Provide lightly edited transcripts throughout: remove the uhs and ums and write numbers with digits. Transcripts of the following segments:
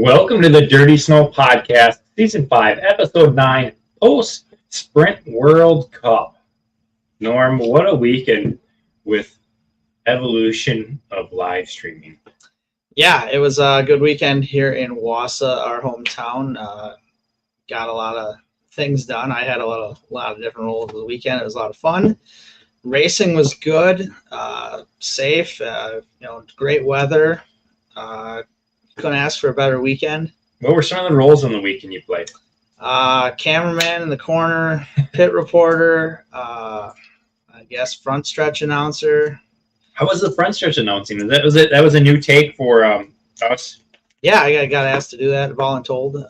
Welcome to the Dirty Snow Podcast, Season 5, Episode 9, Post-Sprint World Cup. Norm, what a weekend with evolution of live streaming. Yeah, it was a good weekend here in Wausau, our hometown. Got a lot of things done. I had a lot of different roles of the weekend. It was a lot of fun. Racing was good, safe, great weather. Couldn't ask for a better weekend. What were some of the roles on the weekend you played? Cameraman in the corner, pit reporter, I guess front stretch announcer. How was the front stretch announcing? That was a new take for us? Yeah, I got asked to do that, voluntold.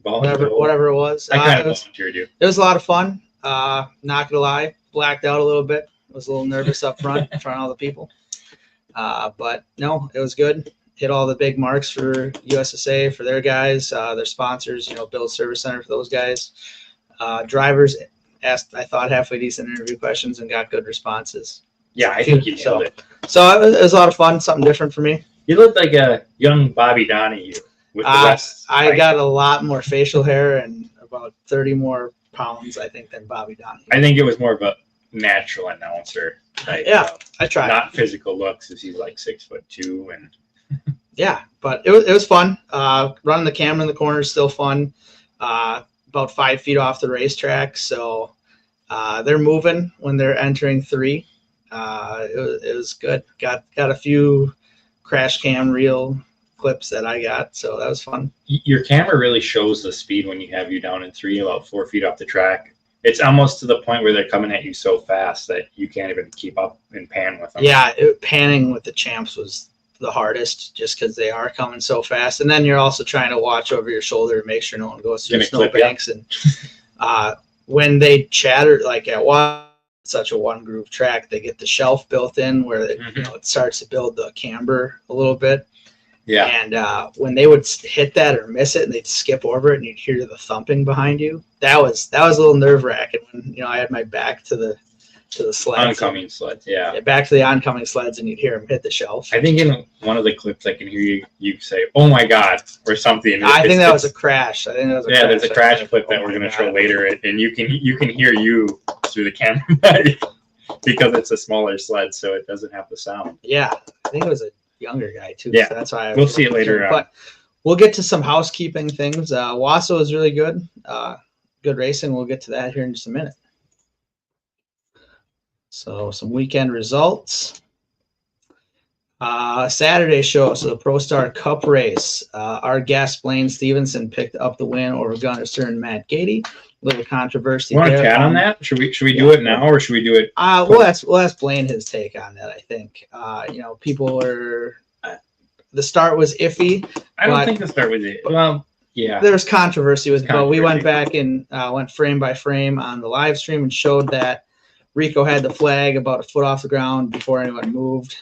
Whatever it was. I kind of volunteered you. It was a lot of fun. Not gonna lie, blacked out a little bit. Was a little nervous up front in front of all the people. But no, it was good. Hit all the big marks for USSA, for their guys, their sponsors, Build Service Center for those guys. Drivers asked, I thought, halfway decent interview questions and got good responses. Yeah, I think you nailed it. So it was a lot of fun, something different for me. You looked like a young Bobby Donahue with the rest. I got a lot more facial hair and about 30 more pounds, I think, than Bobby Donahue. I think it was more of a natural announcer type. Yeah, I tried. Not physical looks, as he's like 6'2" and. Yeah, but it was fun. Running the camera in the corner is still fun. About 5 feet off the racetrack, so they're moving when they're entering 3. It was good. Got a few crash cam reel clips that I got, so that was fun. Your camera really shows the speed when you have you down in 3, about 4 feet off the track. It's almost to the point where they're coming at you so fast that you can't even keep up and pan with them. Yeah, panning with the champs was the hardest, just because they are coming so fast, and then you're also trying to watch over your shoulder to make sure no one goes through snowbanks. And when they chatter, like at such a one groove track, they get the shelf built in where it starts to build the camber a little bit. Yeah. And when they would hit that or miss it and they'd skip over it and you'd hear the thumping behind you, that was a little nerve wracking when I had my back to the sleds. Oncoming sleds, yeah. Back to the oncoming sleds, and you'd hear them hit the shelf. I think in one of the clips I can hear you say, "Oh my God," or something. I think that was a crash. There's a crash clip that we're going to show later, and you can hear you through the camera because it's a smaller sled, so it doesn't have the sound. Yeah, I think it was a younger guy too. Yeah, so that's why we'll see it later. But we'll get to some housekeeping things. Wausau is really good. Good racing. We'll get to that here in just a minute. So some weekend results. Saturday show, so the Pro Star Cup race. Our guest, Blaine Stephenson, picked up the win over Gunnar Stern and Matt Gady. Little controversy there. Want to chat on that? Should we do it now, or should we do it? We'll ask Blaine his take on that, I think. People were the start was iffy. I don't think the start was it. Well, yeah. There was controversy with it, but we went back and went frame by frame on the live stream and showed that Rico had the flag about a foot off the ground before anyone moved.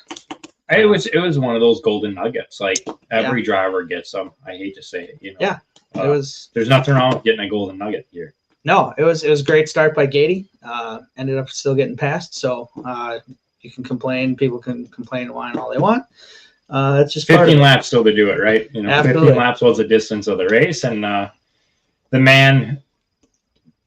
It was one of those golden nuggets. Like every driver gets them. I hate to say it, Yeah, it was. There's nothing wrong with getting a golden nugget here. No, it was a great start by Gady. Ended up still getting passed. So you can complain. People can complain and whine all they want. It's just 15 laps still to do it, right? Absolutely. 15 laps was the distance of the race, and the man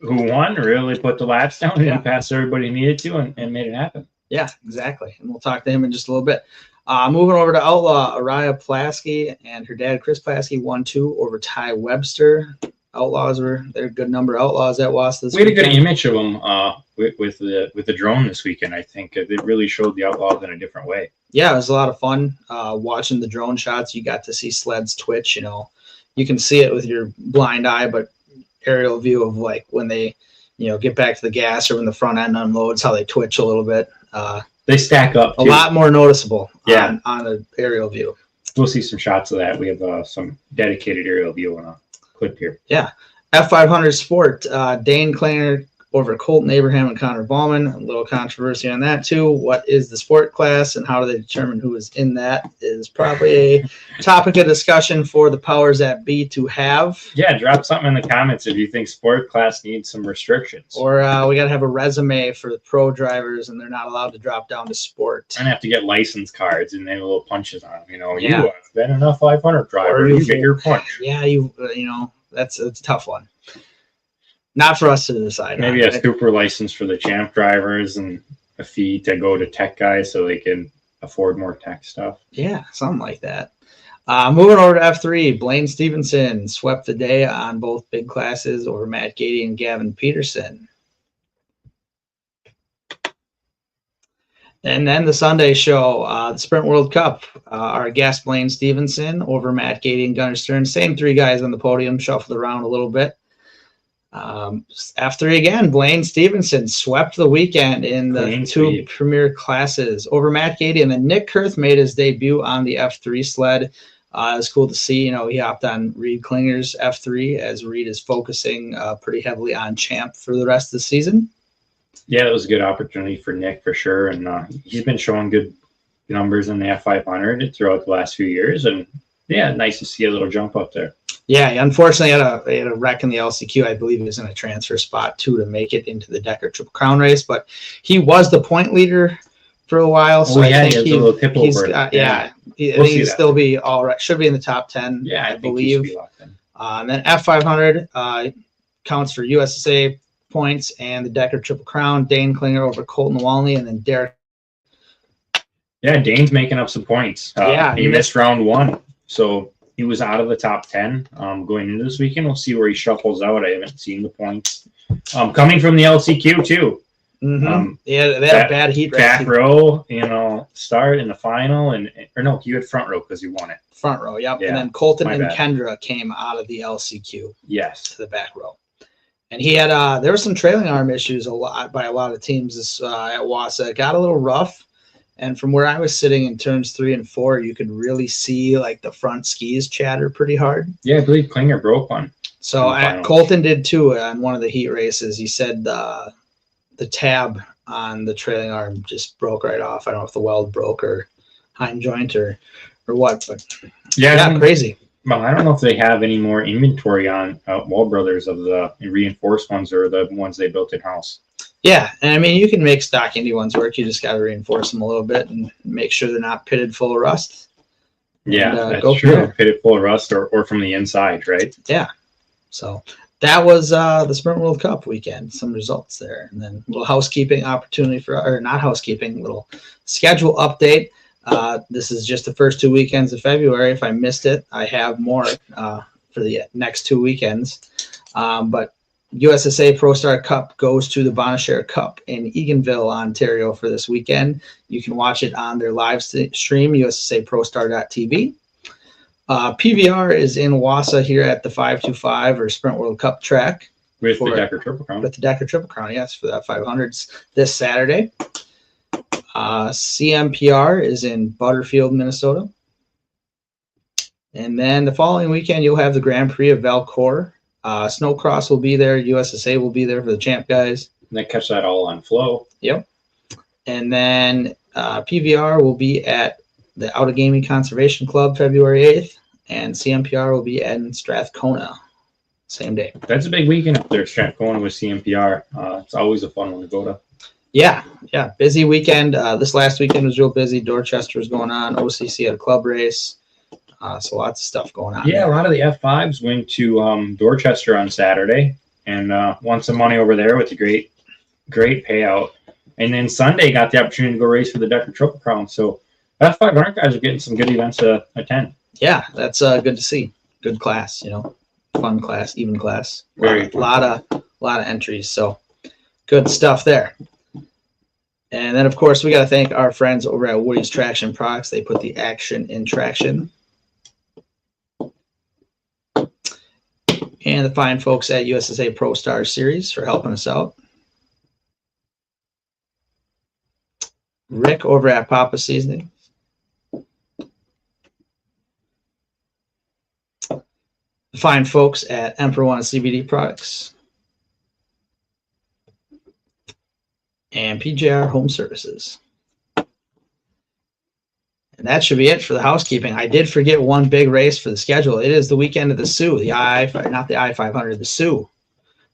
who won really put the laps down and passed everybody he needed to and made it happen. Yeah, exactly. And we'll talk to him in just a little bit. Moving over to Outlaw, Araya Plasky and her dad, Chris Plasky, 1-2 over Ty Webster. They're a good number of Outlaws at Wausau this weekend. We had a good image of them with the drone this weekend, I think. It really showed the Outlaws in a different way. Yeah, it was a lot of fun watching the drone shots. You got to see sleds twitch. You can see it with your blind eye, but aerial view of like when they get back to the gas or when the front end unloads, how they twitch a little bit. They stack up a lot more noticeable on an aerial view. We'll see some shots of that. We have some dedicated aerial view on a clip here. Yeah. F500 Sport, Dane Klanger over Colton Abraham and Connor Ballman. A little controversy on that too. What is the sport class and how do they determine who is in that is probably a topic of discussion for the powers that be to have. Yeah, drop something in the comments if you think sport class needs some restrictions. Or we got to have a resume for the pro drivers and they're not allowed to drop down to sport. And have to get license cards and then little punches on them. You know, Yeah. you have been enough 500 driver, you get your punch. Yeah, you know, that's a tough one. Not for us to decide. Maybe a super license for the champ drivers and a fee to go to tech guys so they can afford more tech stuff. Yeah, something like that. Moving over to F3, Blaine Stephenson swept the day on both big classes over Matt Gady and Gavin Peterson. And then the Sunday show, the Sprint World Cup, our guest Blaine Stephenson over Matt Gady and Gunnar Stern. Same three guys on the podium, shuffled around a little bit. F3 again, Blaine Stephenson swept the weekend in the two premier classes over Matt Gady, and then Nick Kurth made his debut on the F3 sled. It was cool to see. You know, he hopped on Reed Klinger's F3 as Reed is focusing pretty heavily on champ for the rest of the season. Yeah, it was a good opportunity for Nick for sure, and he's been showing good numbers in the F500 throughout the last few years, and yeah, nice to see a little jump up there. Yeah, he unfortunately had a wreck in the LCQ. I believe he was in a transfer spot too to make it into the Decker Triple Crown race, but he was the point leader for a while. So I think he'll still be all right. Should be in the top 10. Yeah, I believe. And then F500 counts for USSA points and the Decker Triple Crown. Dane Klinger over Colton Walney, and then Derek. Yeah, Dane's making up some points. He missed round 1, so he was out of the top 10 going into this weekend. We'll see where he shuffles out. I haven't seen the points. Coming from the LCQ, too. Mm-hmm. Yeah, they had a bad heat race. Back row, you know, start in the final. Or no, you had front row because you won it. Front row, yep. Yeah, and then Colton and Kendra came out of the LCQ. Yes. To the back row. And he had, there were some trailing arm issues by a lot of teams at Wassa. It got a little rough. And from where I was sitting in turns 3 and 4, you could really see like the front skis chatter pretty hard. Yeah, I believe Klinger broke one. So Colton did too on one of the heat races. He said the tab on the trailing arm just broke right off. I don't know if the weld broke or hind joint or what, but yeah, crazy. Well, I don't know if they have any more inventory on Wall Brothers of the reinforced ones or the ones they built in-house. Yeah, and I mean, you can make stock Indy ones work. You just got to reinforce them a little bit and make sure they're not pitted full of rust. Yeah, that's true. Pitted full of rust or from the inside, right? Yeah. So that was the Sprint World Cup weekend. Some results there. And then a little housekeeping opportunity little schedule update. This is just the first 2 weekends of February. If I missed it, I have more for the next 2 weekends. But USSA Pro Star Cup goes to the Bonashare Cup in Eganville, Ontario for this weekend. You can watch it on their live stream, USSAProstar.tv. PVR is in Wassa here at the 525 or Sprint World Cup track. With the Decker Triple Crown. With the Decker Triple Crown, yes, for that 500s this Saturday. CMPR is in Butterfield, Minnesota. And then the following weekend, you'll have the Grand Prix of Valcourt. Snowcross will be there. USSA will be there for the champ guys. And they catch that all on flow. Yep. And then PVR will be at the Outagamie Conservation Club February 8th. And CMPR will be in Strathcona same day. That's a big weekend up there, Strathcona with CMPR. It's always a fun one to go to. Yeah. Busy weekend. This last weekend was real busy. Dorchester was going on. OCC had a club race. So lots of stuff going on. Yeah, a lot of the F5s went to Dorchester on Saturday and won some money over there with a great payout. And then Sunday got the opportunity to go race for the Decker Triple Crown. So F500 guys are getting some good events to attend. Yeah, that's good to see. Good class, fun class, even class. A lot of entries. So good stuff there. And then, of course, we got to thank our friends over at Woody's Traction Products. They put the action in traction. And the fine folks at USSA Pro Star Series for helping us out. Rick over at Papa Seasoning. The fine folks at Emperor One CBD Products. and PJR Home Services. And that should be it for the housekeeping. I did forget one big race for the schedule. It is the weekend of the Sioux, not the I-500, the Sioux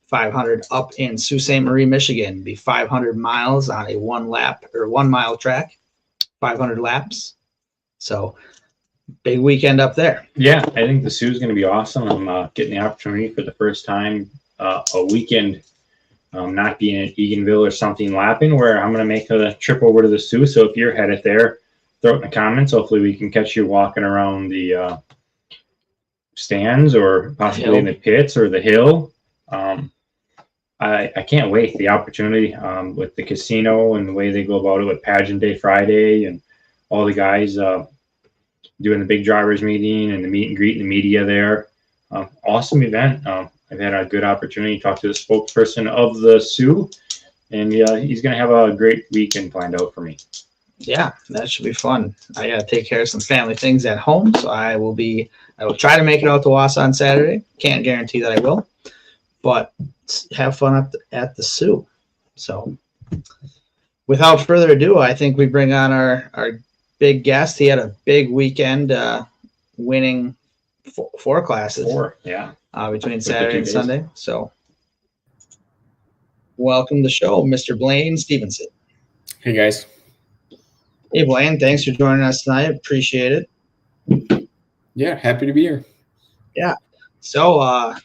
500 up in Sault Ste. Marie, Michigan. Be 500 miles on a 1 mile track, 500 laps. So big weekend up there. Yeah, I think the Sioux is going to be awesome. I'm getting the opportunity for the first time a weekend, not being at Eganville or something lapping, where I'm going to make a trip over to the Sioux. So if you're headed there, throw it in the comments. Hopefully we can catch you walking around the stands or possibly in the pits or the hill. I can't wait. The opportunity with the casino and the way they go about it with Pageant Day Friday and all the guys doing the big drivers meeting and the meet and greet and the media there. Awesome event. I've had a good opportunity to talk to the spokesperson of the Sioux, and he's going to have a great weekend planned out for me. Yeah, that should be fun. I got to take care of some family things at home, so I will try to make it out to Wausau on Saturday. Can't guarantee that I will, but have fun at the Sioux. So without further ado, I think we bring on our big guest. He had a big weekend winning four classes. Between Saturday and Sunday. So welcome to the show, Mr. Blaine Stephenson. Hey, guys. Hey, Blaine. Thanks for joining us tonight. Appreciate it. Yeah, happy to be here. Yeah. So,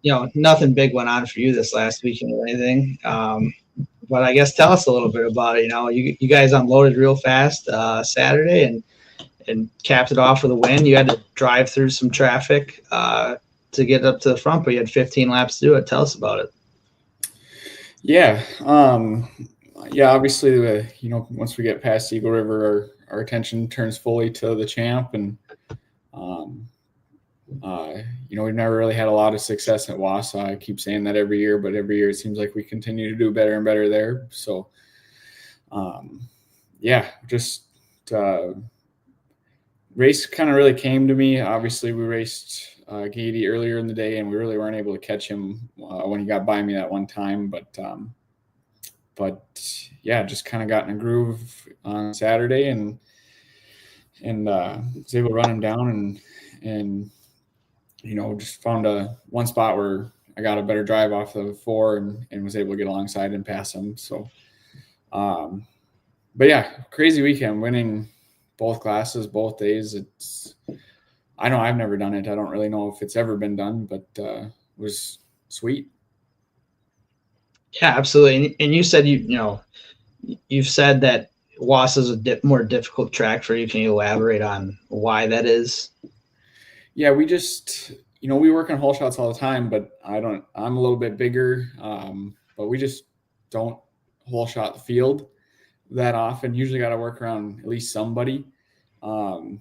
nothing big went on for you this last weekend or anything. But I guess tell us a little bit about it. You guys unloaded real fast Saturday and capped it off with a win. You had to drive through some traffic to get up to the front, but you had 15 laps to do it. Tell us about it. Yeah. Obviously, once we get past Eagle River, our attention turns fully to the champ. And, we've never really had a lot of success at Wausau. I keep saying that every year, but every year it seems like we continue to do better and better there. So, race kind of really came to me. Obviously, we raced Gady earlier in the day, and we really weren't able to catch him when he got by me that one time. Just kind of got in a groove on Saturday and was able to run him down and just found one spot where I got a better drive off the 4 and was able to get alongside and pass him. So, crazy weekend, winning both classes, both days. I know I've never done it. I don't really know if it's ever been done, but it was sweet. Yeah, absolutely. And you said you've said that Wausau is a more difficult track for you. Can you elaborate on why that is? Yeah, we just we work on hole shots all the time, but I'm a little bit bigger, but we just don't hole shot the field that often. Usually got to work around at least somebody. In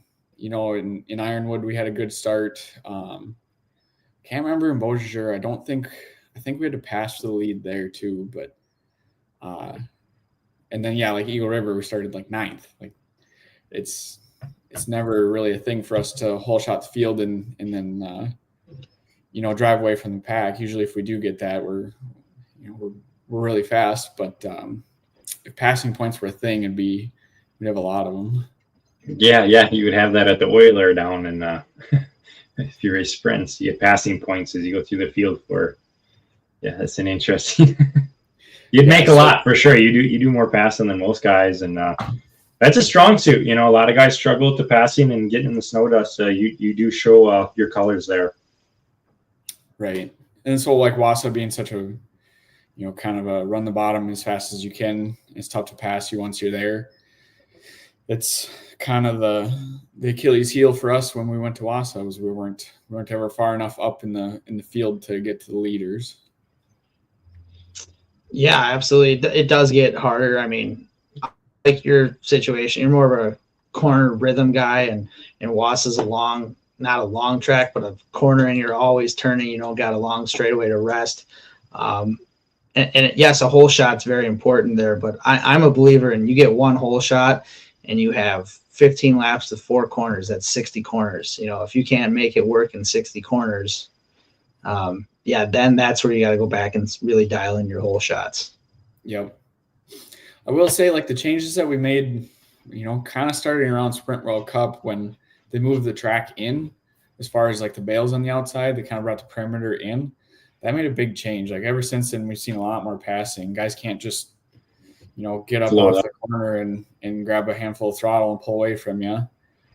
Ironwood we had a good start. Can't remember in Beausejour. I think we had to pass the lead there too, but and then like Eagle River we started like 9th. Like it's never really a thing for us to hole shot the field and then drive away from the pack. Usually if we do get that, we're really fast, but if passing points were a thing, we'd have a lot of them. Yeah, you would have that at the Oiler down, and if you race sprints, you get passing points as you go through the field. That's an interesting. You'd make a lot for sure. You do more passing than most guys, and that's a strong suit. A lot of guys struggle with the passing and getting in the snow dust. You do show your colors there. Right, and so like Wausau being such a kind of a run the bottom as fast as you can. It's tough to pass you once you're there. It's kind of the Achilles heel for us when we went to Wausau was we weren't ever far enough up in the field to get to the leaders. Yeah, absolutely. It does get harder. I mean, like your situation, you're more of a corner rhythm guy, and Wausau's not a long track, but a corner, and you're always turning. Got a long straightaway to rest. Yes, a hole shot's very important there, but I'm a believer in you get one hole shot and you have 15 laps to 4 corners. That's 60 corners. If you can't make it work in 60 corners, then that's where you got to go back and really dial in your hole shots. Yep. I will say, like, the changes that we made, kind of starting around Sprint World Cup when they moved the track in, as far as like the bales on the outside, they kind of brought the perimeter in. That made a big change. Like ever since then, we've seen a lot more passing. Guys can't just, get up off the corner and grab a handful of throttle and pull away from you.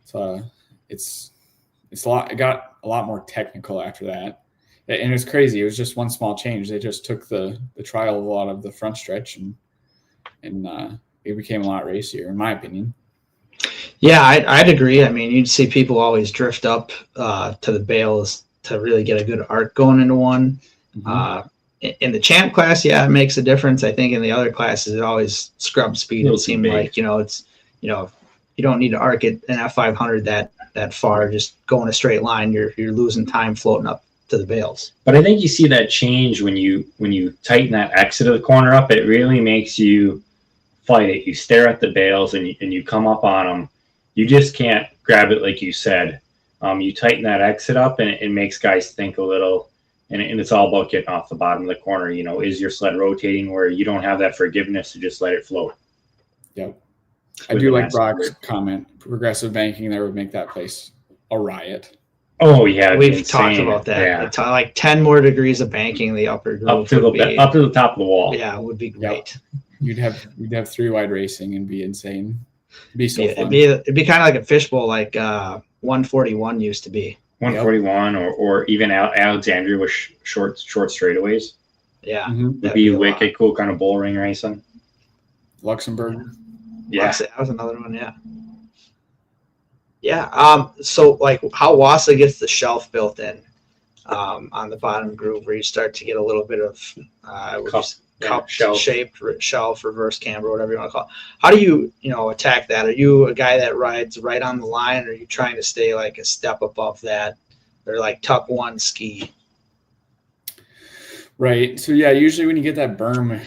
So it's a lot. It got a lot more technical after that, and it's crazy. It was just one small change. They just took the trial of a lot of the front stretch and it became a lot racier, in my opinion. Yeah, I'd agree. I mean, you'd see people always drift up to the bales to really get a good arc going into one. Mm-hmm. In the champ class, yeah, it makes a difference. I think in the other classes, it always scrub speed. It seemed like, it's, you don't need to arc it in F500 that far. Just go in a straight line. You're losing time floating up to the bales. But I think you see that change when you tighten that exit of the corner up. It really makes you fight it. You stare at the bales and you come up on them. You just can't grab it like you said. You tighten that exit up and it makes guys think a little. And it's all about getting off the bottom of the corner. Is your sled rotating where you don't have that forgiveness to just let it float? Yep. I do like Brock's comment. Progressive banking there would make that place a riot. Oh yeah, we've talked about that. Yeah. Like 10 more degrees of banking in the upper group up to the top of the wall. Yeah, it would be great. Yep. You'd have 3-wide racing and be insane. It'd be so fun. It'd be kind of like a fishbowl, like 141 used to be. 141 or even Alexandria with short straightaways. Yeah. Mm-hmm. It'd be wicked cool kind of bull ring racing. Luxembourg. Yeah. That was another one, yeah. Yeah. So like how Wassa gets the shelf built in on the bottom groove where you start to get a little bit of cup shaped shelf, reverse camber, whatever you want to call it. How do you attack that? Are you a guy that rides right on the line, or are you trying to stay like a step above that, or like tuck one ski? Right. So yeah, usually when you get that berm,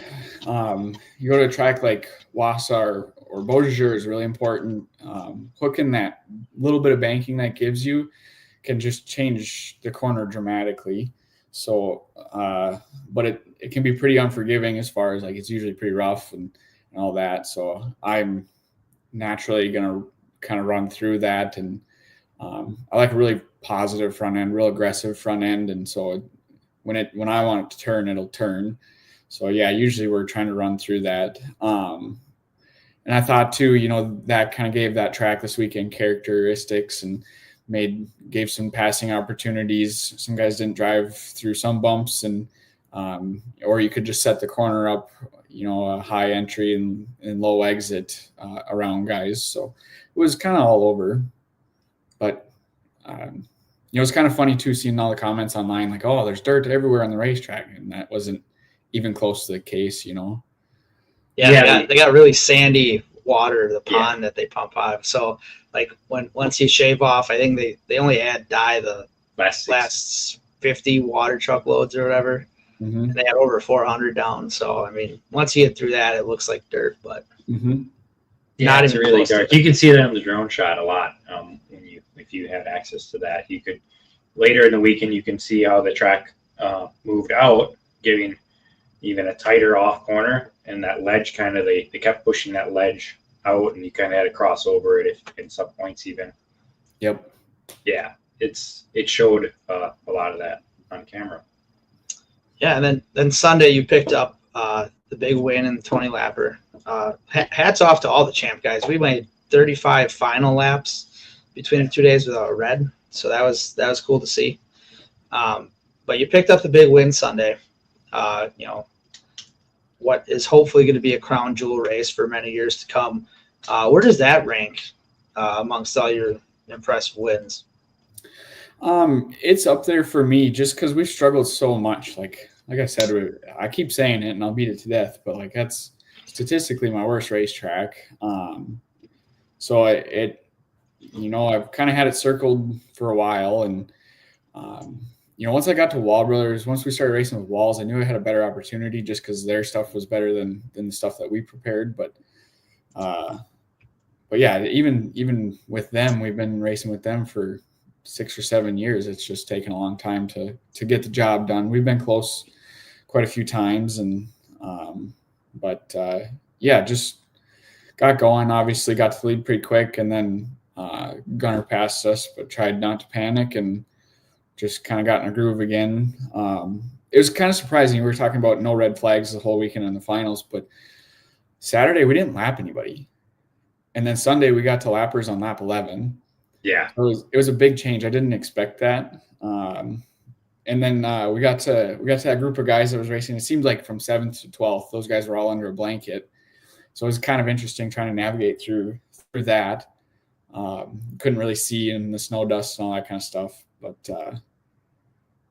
you go to a track like Wassa or Beaujeu is really important. Hooking that little bit of banking that gives you can just change the corner dramatically. So, but it can be pretty unforgiving as far as like it's usually pretty rough and all that. So I'm naturally going to kind of run through that. And I like a really positive front end, real aggressive front end. And so when I want it to turn, it'll turn. So yeah, usually we're trying to run through that. And I thought too, that kind of gave that track this weekend characteristics and gave some passing opportunities. Some guys didn't drive through some bumps and or you could just set the corner up, a high entry and low exit around guys. So it was kind of all over. But it was kind of funny too, seeing all the comments online like, oh, there's dirt everywhere on the racetrack, and that wasn't even close to the case. Yeah, they got really sandy water, the pond that they pump out. So like once you shave off, I think they only dye the last 50 water truckloads or whatever. Mm-hmm. And they had over 400 down. So I mean, once you get through that, it looks like dirt, but not even really dark. You can see that on the drone shot a lot. If you had access to that, you could later in the weekend you can see how the track moved out, giving even a tighter off corner, and that ledge kind of they kept pushing that ledge out, and you kind of had to cross over it in some points even. Yep. Yeah, it showed a lot of that on camera. Yeah, and then Sunday you picked up the big win in the 20 lapper. Hats off to all the champ guys. We made 35 final laps between the 2 days without a red, so that was cool to see. But you picked up the big win Sunday. What is hopefully going to be a crown jewel race for many years to come. Where does that rank amongst all your impressive wins? It's up there for me just because we've struggled so much. Like I said, I keep saying it and I'll beat it to death, but like that's statistically my worst racetrack. So I've kind of had it circled for a while, and once I got to Wall Brothers, once we started racing with Walls, I knew I had a better opportunity just because their stuff was better than the stuff that we prepared. But yeah, even with them, we've been racing with them for 6 or 7 years. It's just taken a long time to get the job done. We've been close quite a few times, and just got going. Obviously, got to the lead pretty quick, and then Gunner passed us, but tried not to panic and just kind of got in a groove again. It was kind of surprising. We were talking about no red flags the whole weekend in the finals, but Saturday we didn't lap anybody, and then Sunday we got to lappers on lap 11. Yeah, it was a big change. I didn't expect that. And then we got to that group of guys that was racing. It seemed like from 7th to 12th, those guys were all under a blanket. So it was kind of interesting trying to navigate through that. Couldn't really see in the snow, dust, and all that kind of stuff. But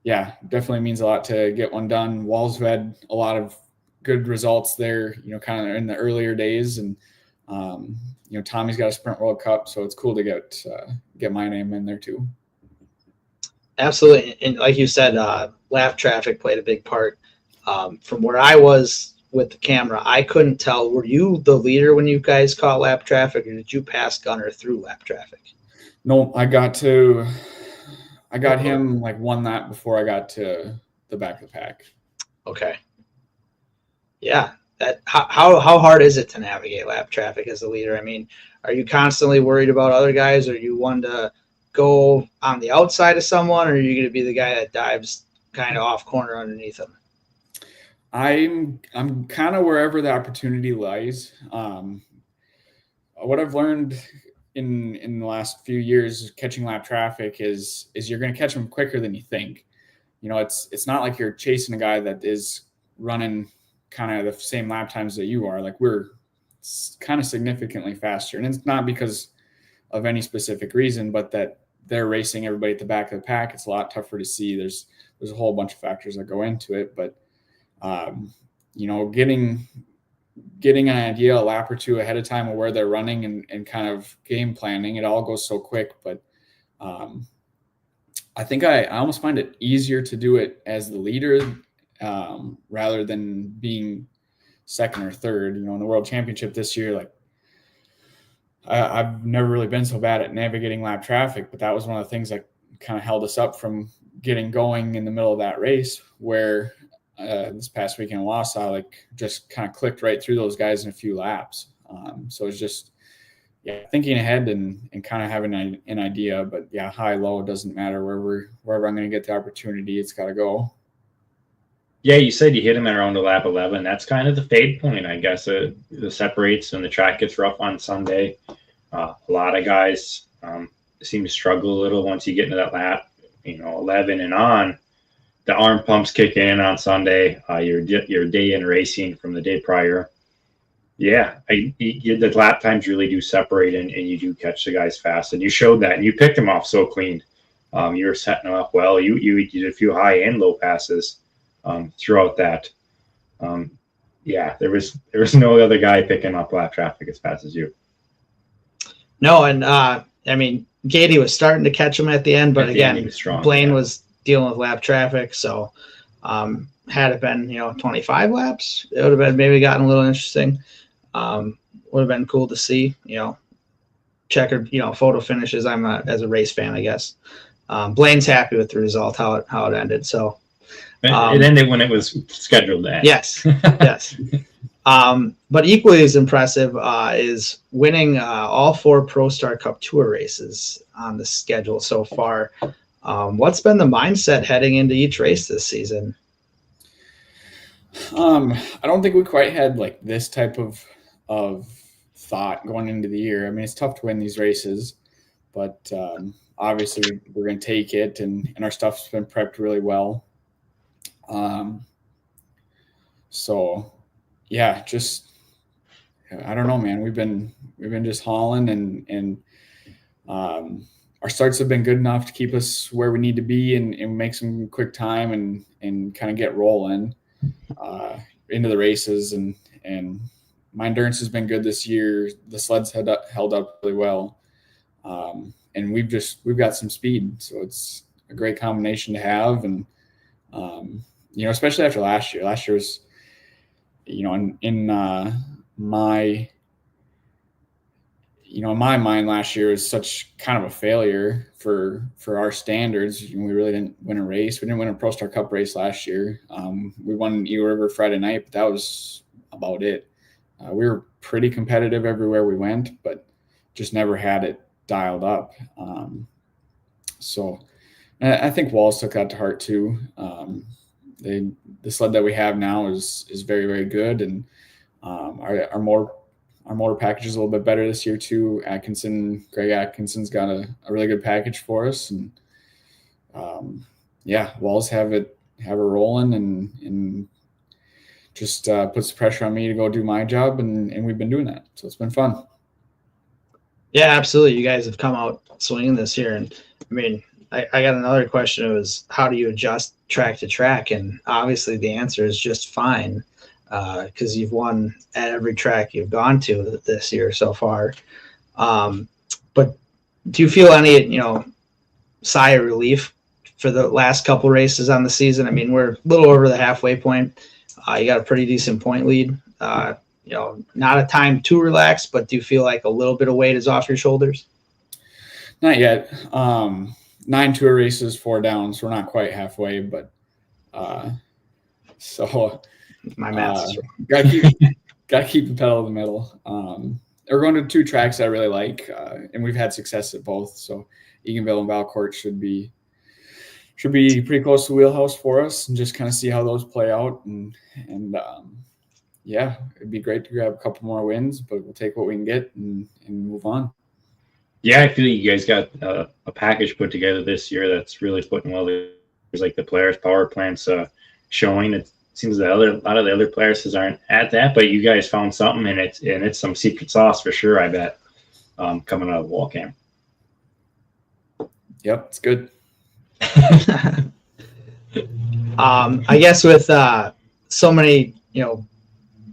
yeah, definitely means a lot to get one done. Walls had a lot of good results there, kind of in the earlier days. And, Tommy's got a Sprint World Cup, so it's cool to get my name in there too. Absolutely. And like you said, lap traffic played a big part. From where I was with the camera, I couldn't tell. Were you the leader when you guys caught lap traffic, or did you pass Gunner through lap traffic? No, I got him like one lap before I got to the back of the pack. Okay. Yeah. How hard is it to navigate lap traffic as a leader? I mean, are you constantly worried about other guys? Are you one to go on the outside of someone, or are you going to be the guy that dives kind of off corner underneath them? I'm kind of wherever the opportunity lies. What I've learned in the last few years catching lap traffic is you're going to catch them quicker than you think. It's not like you're chasing a guy that is running kind of the same lap times that you are. Like, we're kind of significantly faster, and it's not because of any specific reason, but that they're racing everybody at the back of the pack. It's a lot tougher to see. There's a whole bunch of factors that go into it, but getting an idea a lap or two ahead of time of where they're running and kind of game planning, it all goes so quick. But I think I almost find it easier to do it as the leader rather than being second or third. In the World Championship this year, like, I've never really been so bad at navigating lap traffic, but that was one of the things that kind of held us up from getting going in the middle of that race, where this past weekend in Wausau, like, just kind of clicked right through those guys in a few laps. So it's just, thinking ahead and kind of having an idea, but high, low, it doesn't matter. Wherever I'm going to get the opportunity, it's got to go. Yeah, you said you hit him at around lap 11. That's kind of the fade point, I guess. It separates and the track gets rough on Sunday. A lot of guys seem to struggle a little once you get into that lap, 11 and on. The arm pumps kick in on Sunday. Your day in racing from the day prior. Yeah, the lap times really do separate, and you do catch the guys fast. And you showed that, and you picked them off so clean. You were setting them up well. You did a few high and low passes throughout that. There was no other guy picking up lap traffic as fast as you. No, and Gady was starting to catch him at the end, but again, Blaine was dealing with lap traffic. So had it been 25 laps, it would have been maybe gotten a little interesting. Would have been cool to see, checkered photo finishes. As a race fan, I guess. Blaine's happy with the result, how it ended. So. It ended when it was scheduled to end. Yes, yes. But equally as impressive is winning all 4 Pro Star Cup Tour races on the schedule so far. What's been the mindset heading into each race this season? I don't think we quite had like this type of thought going into the year. I mean, it's tough to win these races, but obviously we're going to take it, and our stuff's been prepped really well. So just, I don't know, man, we've been just hauling and our starts have been good enough to keep us where we need to be and make some quick time and kind of get rolling, into the races. And my endurance has been good this year. The sleds held up really well. And we've got some speed. So it's a great combination to have. And, especially after last year. Last year was, in my mind, last year was such kind of a failure for our standards. We really didn't win a race. We didn't win a Pro Star Cup race last year. We won Eagle River Friday night, but that was about it. we were pretty competitive everywhere we went, but just never had it dialed up. So I think Walls took that to heart too. The sled that we have now is very, very good, and our motor package is a little bit better this year too. Greg Atkinson's got a really good package for us, and Walls have it rolling, and just puts the pressure on me to go do my job, and we've been doing that, so it's been fun. Yeah, absolutely. You guys have come out swinging this year, and I mean, I got another question. It was, how do you adjust track to track? And obviously the answer is just fine, because you've won at every track you've gone to this year so far. But do you feel any, sigh of relief for the last couple races on the season? I mean, we're a little over the halfway point. You got a pretty decent point lead. Not a time to relax, but do you feel like a little bit of weight is off your shoulders? Not yet. 9 tour races, 4 down, so we're not quite halfway, but so my math is wrong. gotta keep the pedal in the middle. We're going to 2 tracks I really like, and we've had success at both. So Eganville and Valcourt should be pretty close to the wheelhouse for us, and just kind of see how those play out. And it'd be great to grab a couple more wins, but we'll take what we can get and move on. Yeah, I feel you guys got a package put together this year that's really putting well. There's like the players' power plants showing. It seems that a lot of the other players aren't at that, but you guys found something, and it's some secret sauce for sure, I bet, coming out of the wall camp. Yep, it's good. I guess with so many,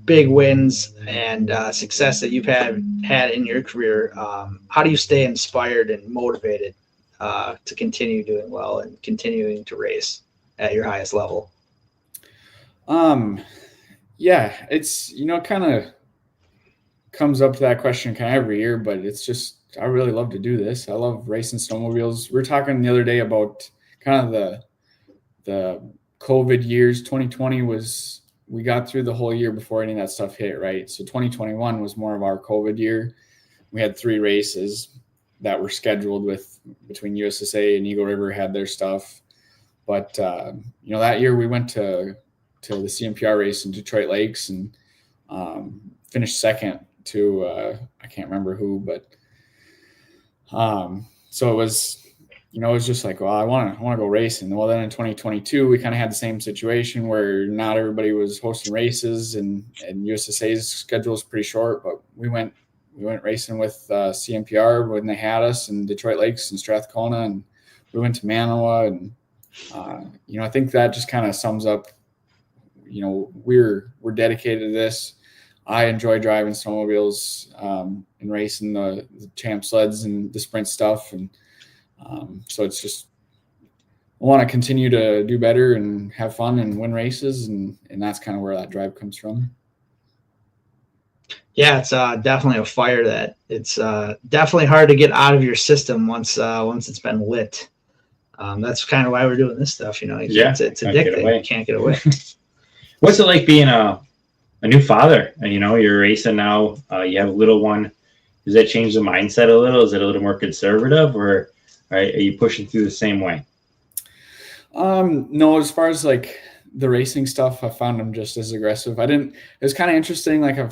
big wins and success that you've had in your career, how do you stay inspired and motivated to continue doing well and continuing to race at your highest level? It's kind of comes up to that question kind of every year, but it's just, I really love to do this. I love racing snowmobiles. We were talking the other day about kind of the COVID years. 2020 we got through the whole year before any of that stuff hit, right? So 2021 was more of our COVID year. We had 3 races that were scheduled between USSA and Eagle River had their stuff. But, that year we went to the CMPR race in Detroit Lakes and finished second to, I can't remember who, but so it was, it was just like, well, I want to go racing. Well, then in 2022, we kind of had the same situation where not everybody was hosting races, and USSA's schedule is pretty short, but we went racing with CMPR when they had us in Detroit Lakes and Strathcona, and we went to Manawa, and I think that just kind of sums up, we're dedicated to this. I enjoy driving snowmobiles and racing the champ sleds and the sprint stuff, and so it's just, I want to continue to do better and have fun and win races, and that's kind of where that drive comes from. Yeah, it's definitely a fire that it's definitely hard to get out of your system once it's been lit. That's kind of why we're doing this stuff, it's addicting. You can't get away. What's it like being a new father? You're racing now. You have a little one. Does that change the mindset a little? Is it a little more conservative, or are you pushing through the same way? No, as far as like the racing stuff, I found them just as aggressive. It was kind of interesting. Like I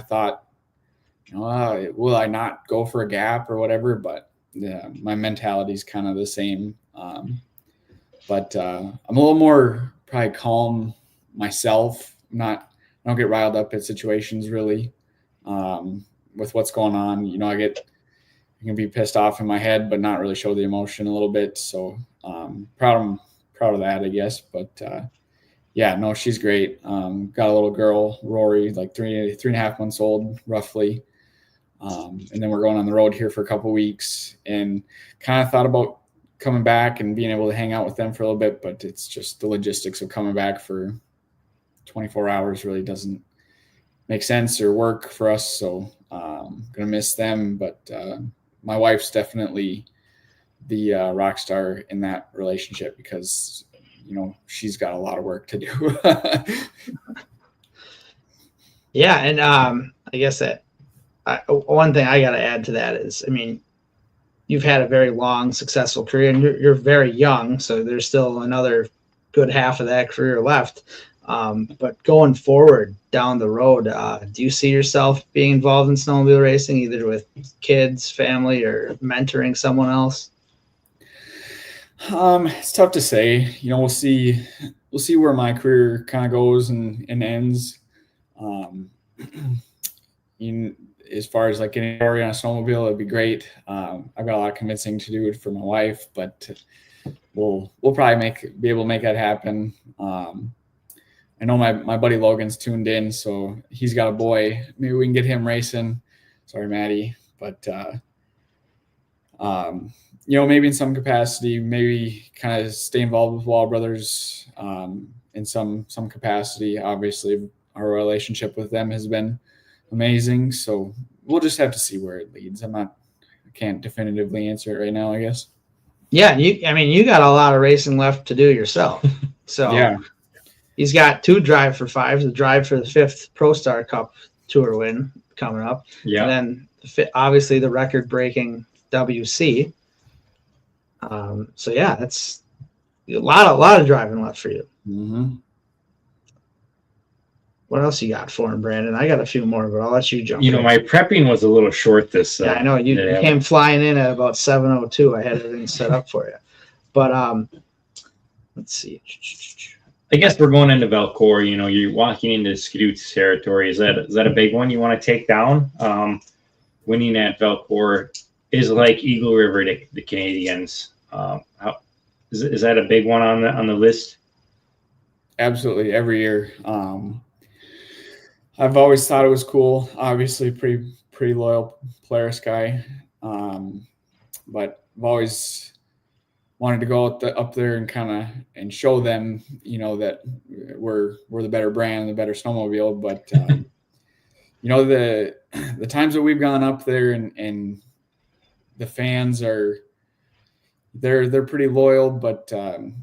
thought, will I not go for a gap or whatever? But yeah, my mentality is kind of the same. But I'm a little more probably calm myself. I don't get riled up at situations really with what's going on. I can be pissed off in my head, but not really show the emotion a little bit. So proud of that, I guess. But she's great. Got a little girl, Rory, like 3.5 months old, roughly. And then we're going on the road here for a couple of weeks, and kind of thought about coming back and being able to hang out with them for a little bit, but it's just the logistics of coming back for 24 hours really doesn't make sense or work for us. So gonna miss them, but my wife's definitely the rock star in that relationship, because she's got a lot of work to do. Yeah, and I guess that one thing I got to add to that is, I mean, you've had a very long, successful career, and you're very young, so there's still another good half of that career left. But going forward down the road, do you see yourself being involved in snowmobile racing, either with kids, family, or mentoring someone else? It's tough to say. We'll see where my career kind of goes and ends. As far as like getting on a snowmobile, it'd be great. I've got a lot of convincing to do for my wife, but we'll probably be able to make that happen. I know my buddy Logan's tuned in, so he's got a boy. Maybe we can get him racing. Sorry, Maddie, but maybe in some capacity, maybe kind of stay involved with Wall Brothers in some capacity. Obviously, our relationship with them has been amazing, so we'll just have to see where it leads. I can't definitively answer it right now, I guess. Yeah, you got a lot of racing left to do yourself. So yeah, he's got 2 Drive for Fives, the Drive for the 5th Pro Star Cup Tour win coming up. Yeah. And then obviously the record-breaking WC. So yeah, that's a lot of driving left for you. Mm-hmm. What else you got for him, Brandon? I got a few more, but I'll let you jump. My prepping was a little short this. Yeah, I know you came flying in at about 7:02. I had everything set up for you, but let's see. I guess we're going into Valcour. You're walking into Skidoo's territory. Is that a big one you want to take down? Winning at Valcour is like Eagle River to the Canadians. Is that a big one on the list? Absolutely, every year. I've always thought it was cool. Obviously, pretty loyal Polaris guy, but I've always wanted to go up there and and show them, that we're the better brand, the better snowmobile. But the times that we've gone up there and the fans they're pretty loyal, but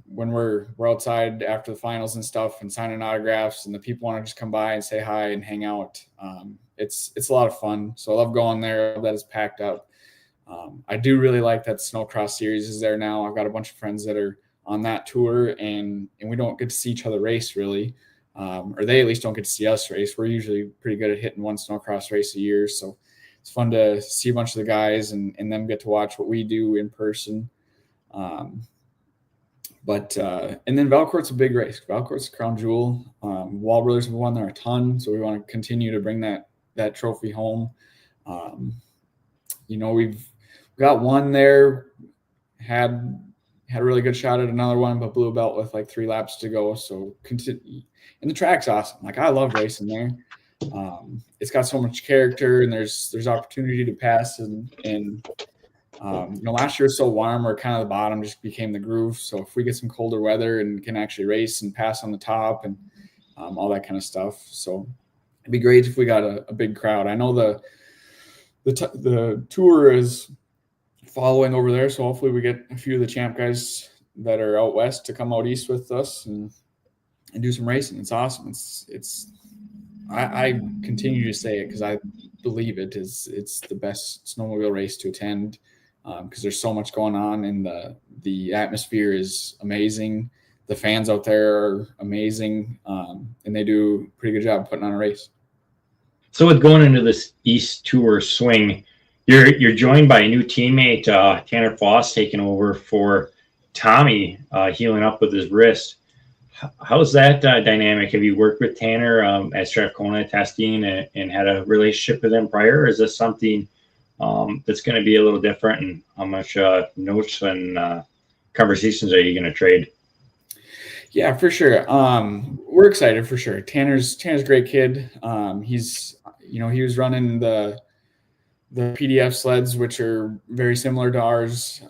when we're outside after the finals and stuff and signing autographs and the people want to just come by and say hi and hang out, it's a lot of fun. So I love going there. That is packed up. I do really like that Snowcross series is there now. I've got a bunch of friends that are on that tour, and we don't get to see each other race really, or they at least don't get to see us race. We're usually pretty good at hitting one Snowcross race a year, so it's fun to see a bunch of the guys and them get to watch what we do in person. And then Valcourt's a big race. Valcourt's a crown jewel. Wall Brothers have won there a ton, so we want to continue to bring that trophy home. We've got one there, had a really good shot at another one, but blew a belt with like 3 laps to go. So continue, and the track's awesome. Like, I love racing there. It's got so much character, and there's opportunity to pass and last year was so warm where kind of the bottom just became the groove. So if we get some colder weather and can actually race and pass on the top and all that kind of stuff. So it'd be great if we got a big crowd. I know the tour is following over there, so hopefully we get a few of the champ guys that are out west to come out east with us and do some racing. It's awesome. I continue to say it because I believe it's the best snowmobile race to attend. Because there's so much going on, and the atmosphere is amazing. The fans out there are amazing, and they do a pretty good job putting on a race. So with going into this East Tour swing, you're joined by a new teammate, Tanner Foss, taking over for Tommy, healing up with his wrist. How's that dynamic? Have you worked with Tanner at Strathcona testing and had a relationship with him prior? Or is this something that's going to be a little different, and how much notes and conversations are you going to trade? Yeah, for sure. We're excited for sure. Tanner's a great kid. He was running the PDF sleds, which are very similar to ours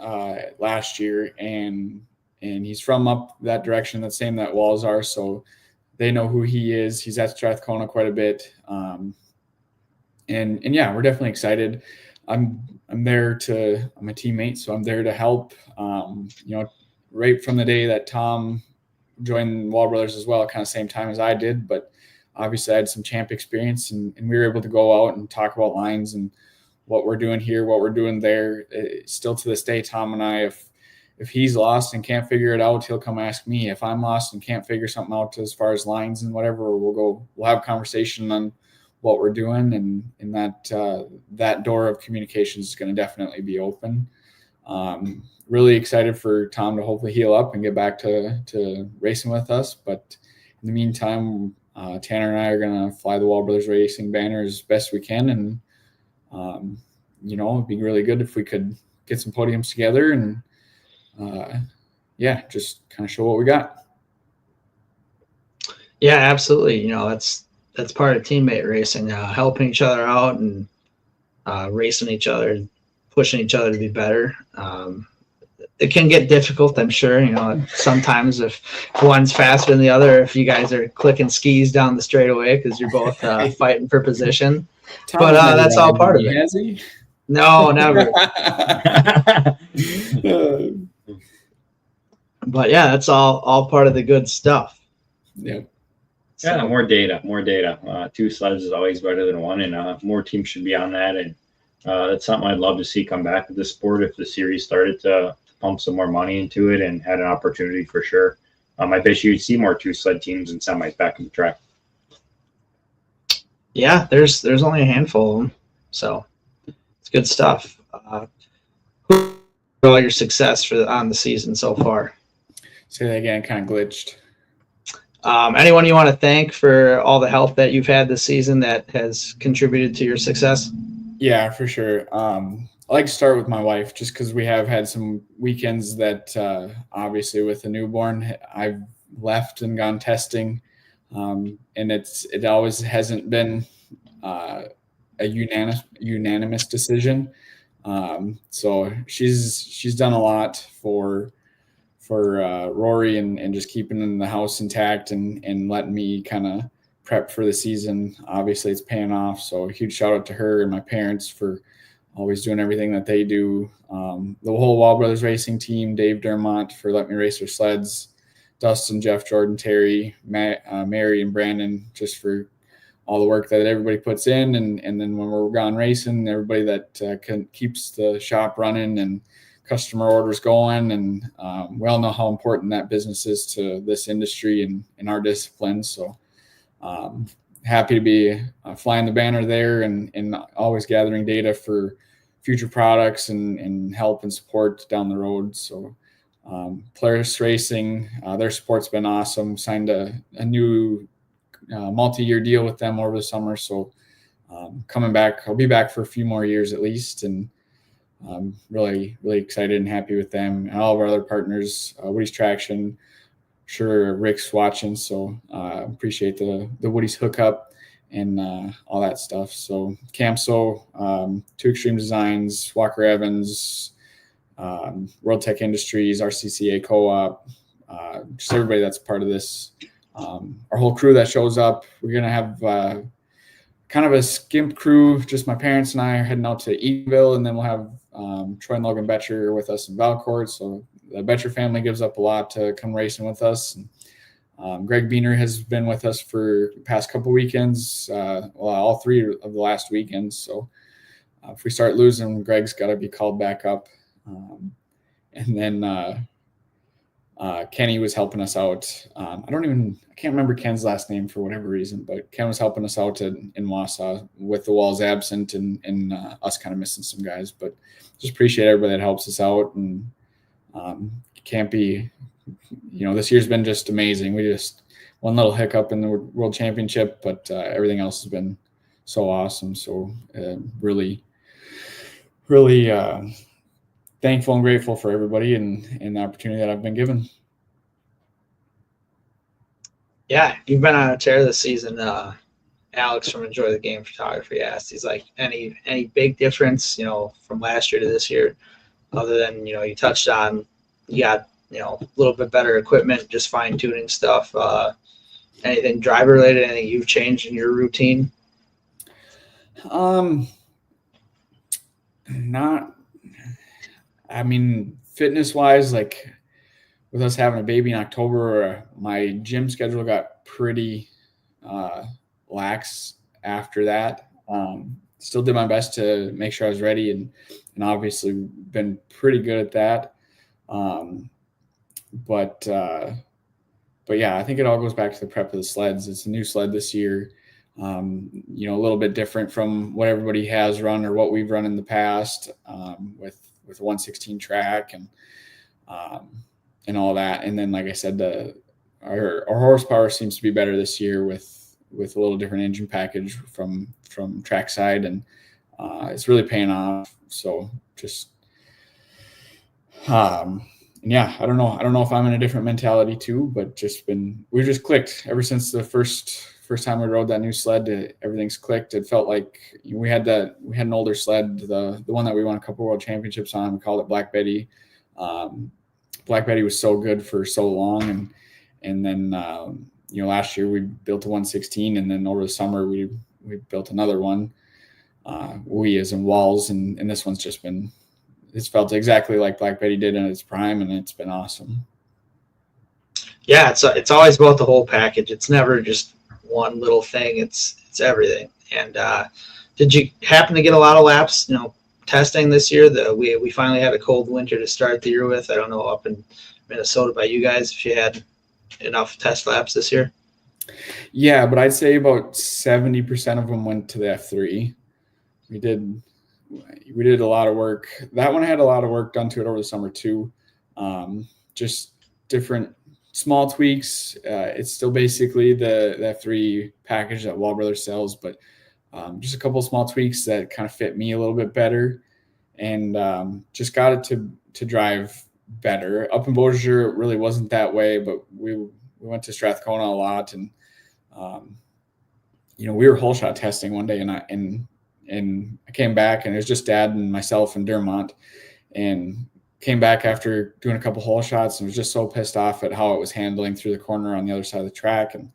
last year, and he's from up that direction, the same that Walls are, so they know who he is. He's at Strathcona quite a bit, and yeah, we're definitely excited. I'm there I'm a teammate, so I'm there to help. Right from the day that Tom joined Wall Brothers as well, kind of same time as I did, but obviously I had some champ experience, and we were able to go out and talk about lines and what we're doing here, what we're doing there. Still to this day, Tom and I, if he's lost and can't figure it out, he'll come ask me. If I'm lost and can't figure something out as far as lines and whatever, we'll have a conversation on what we're doing, and that door of communication is going to definitely be open. Really excited for Tom to hopefully heal up and get back to racing with us. But in the meantime, Tanner and I are going to fly the Wall Brothers Racing banner as best we can. And, it'd be really good if we could get some podiums together and, just kind of show what we got. Yeah, absolutely. That's part of teammate racing, helping each other out and racing each other, pushing each other to be better. It can get difficult, I'm sure. Sometimes if one's faster than the other, if you guys are clicking skis down the straightaway because you're both fighting for position. But that's all part of it. Has he? No, never. But yeah, that's all part of the good stuff. Yep. So, yeah, more data. 2 sleds is always better than 1, and more teams should be on that. And that's something I'd love to see come back to the sport if the series started to pump some more money into it and had an opportunity for sure. I bet you'd see more 2 sled teams and semis back in the track. Yeah, there's only a handful of them, so it's good stuff. Who all your success on the season so far? Say that again, kind of glitched. Anyone you want to thank for all the help that you've had this season that has contributed to your success? Yeah, for sure. I like to start with my wife just because we have had some weekends that obviously with a newborn, I've left and gone testing. And it always hasn't been a unanimous decision. So she's done a lot for Rory and just keeping the house intact and letting me kind of prep for the season. Obviously it's paying off. So a huge shout out to her and my parents for always doing everything that they do. The whole Wall Brothers Racing team, Dave Dermott for letting me race their sleds, Dustin, Jeff, Jordan, Terry, Matt, Mary, and Brandon, just for all the work that everybody puts in. And then when we're gone racing, everybody that keeps the shop running and customer orders going. And we all know how important that business is to this industry and in our discipline. So happy to be flying the banner there and always gathering data for future products and help and support down the road. So Polaris Racing, their support's been awesome. Signed a new multi-year deal with them over the summer. So coming back, I'll be back for a few more years at least. And really, really excited and happy with them and all of our other partners, Woody's Traction. Sure Rick's watching, so appreciate the Woody's hookup and all that stuff. So Camso, 2 Extreme Designs, Walker Evans, World Tech Industries, RCCA Co-op, just everybody that's part of this. Our whole crew that shows up. We're gonna have kind of a skimp crew. Just my parents and I are heading out to Eatonville, and then we'll have Troy and Logan Betcher with us in Valcourt. So the Betcher family gives up a lot to come racing with us. And, Greg Beener has been with us for the past couple weekends, all 3 of the last weekends. So if we start losing, Greg's got to be called back up. And then Kenny was helping us out. I can't remember Ken's last name for whatever reason, but Ken was helping us out in Wausau with the Walls absent and us kind of missing some guys. But just appreciate everybody that helps us out. And can't be, this year's been just amazing. We just one little hiccup in the World Championship, but everything else has been so awesome. So really, really thankful and grateful for everybody and the opportunity that I've been given. Yeah, you've been on a tear this season. Alex from Enjoy the Game Photography asked, he's like, any big difference, from last year to this year, other than, you touched on, you got, a little bit better equipment, just fine tuning stuff, anything driver related, anything you've changed in your routine? Fitness wise, like with us having a baby in October, my gym schedule got pretty lax after that. Still did my best to make sure I was ready, and obviously been pretty good at that. But yeah, I think it all goes back to the prep of the sleds. It's a new sled this year, you know, a little bit different from what everybody has run or what we've run in the past, with 116 track and all that. And then, like I said, our horsepower seems to be better this year with a little different engine package from trackside, and it's really paying off. So just, yeah, I don't know if I'm in a different mentality too, but we've just clicked ever since the first time we rode that new sled. Everything's clicked. It felt like we had an older sled, the one that we won a couple world championships on. We called it Black Betty. Black Betty was so good for so long, and then you know, last year we built a 116, and then over the summer we built another one. We as in walls, and this one's just been. It's felt exactly like Black Betty did in its prime, and it's been awesome. Yeah, it's always about the whole package. It's never just one little thing. It's everything. And did you happen to get a lot of laps, you know, testing this year? We finally had a cold winter to start the year with. I don't know up in Minnesota by you guys if you had enough test laps this year. Yeah, but I'd say about 70% of them went to the F3. We did a lot of work. That one had a lot of work done to it over the summer too. Just different small tweaks. It's still basically the F3 package that Wall Brothers sells, but just a couple of small tweaks that kind of fit me a little bit better, and just got it to drive better. Up in Beausejour, it really wasn't that way, but we went to Strathcona a lot, and you know, we were hole shot testing one day, and I came back, and it was just Dad and myself and Dermont, and came back after doing a couple hole shots and was just so pissed off at how it was handling through the corner on the other side of the track. And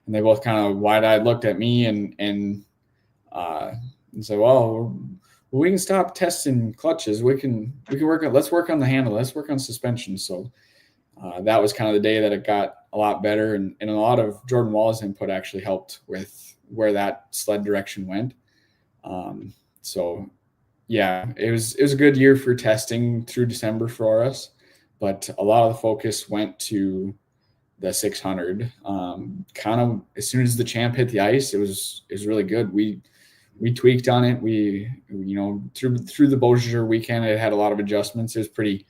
they both kind of wide-eyed looked at me and said, well, we can stop testing clutches. We can let's work on the handle. Let's work on suspension. So that was kind of the day that it got a lot better. And a lot of Jordan Wall's input actually helped with where that sled direction went. So yeah, it was a good year for testing through December for us, but a lot of the focus went to the 600. Kind of as soon as the Champ hit the ice, it was really good. We tweaked on it. We you know, through the Beausejour weekend, it had a lot of adjustments. It was pretty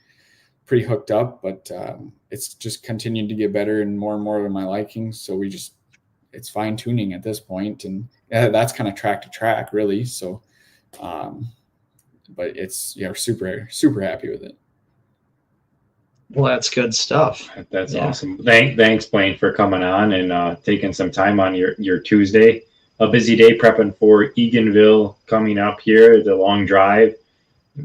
hooked up, but it's just continued to get better and more of my liking. So it's fine tuning at this point, and that's kind of track to track really. So, but it's, yeah, we're super happy with it. Well, that's good stuff. That's awesome. Thanks, Blaine, for coming on and taking some time on your Tuesday. A busy day prepping for Eganville coming up here, the long drive.